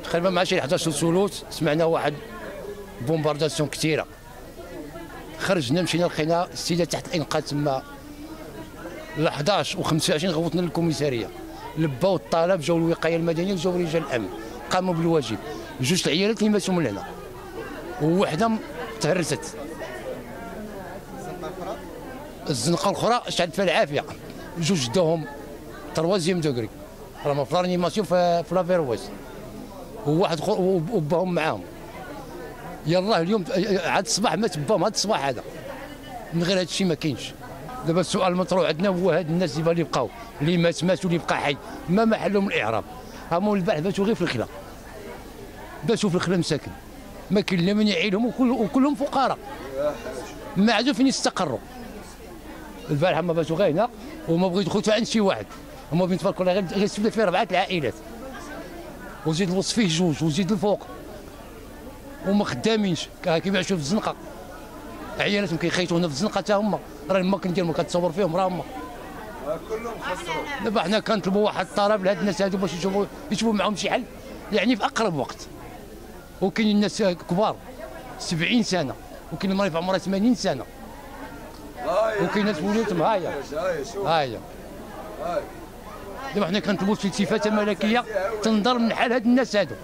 تقريبا مع شي 11 ثلث سمعنا واحد بومبارداسيون كثيره. خرجنا مشينا لقينا السيده تحت الانقاذ تما ل 11 و25 غوتنا للكوميساريه. لباو الطلب، جاو الوقايه المدنيه وجاو رجال الامن قاموا بالواجب. جوج العيالات اللي ماتوا من هنا ووحده تهرست. الزنقه الاخرى شعلت فيها العافيه، جوج داهم تروازيام دوغري راهم في لانيماسيون في لافيرويس، وواحد وباهم معاهم. يلاه اليوم عاد الصباح مات باهم، هذا الصباح هذا من غير هذا الشيء ما كاينش. دابا السؤال المطروح عندنا هو هاد الناس اللي بقاو، اللي مات واللي بقى حي، ما محلهم الاعراب. هما البارح باتوا غير في الخلا، باتوا في الخلا مساكن، ما كاين لا من يعيلهم وكلهم فقراء ما عادوا فين يستقروا. البارح ما باتوا غير هنا وما بغيو يدخلوا عند شي واحد، هما بين تبارك الله غير السبله فيه 4 العائلات وزيد الوسط فيه جوج وزيد الفوق وما خدامينش كيبيعوا في الزنقه. عيالاتهم كيخيطوا هنا في الزنقه حتى هما، راه ما كندير ما كتصور فيهم راه هما كلهم خسروا. دابا حنا كنطلبوا واحد الطلب لهاد الناس هادو باش يشوفوا معاهم شي حل يعني في اقرب وقت. وكاين الناس كبار 70 سنه، وكاين المراه في عمرها 80 سنه، وكاين ناس وليداتهم ها هي. دابا حنا كنطلبوا شي التفاته ملكيه تنظر من حال هاد الناس هادو.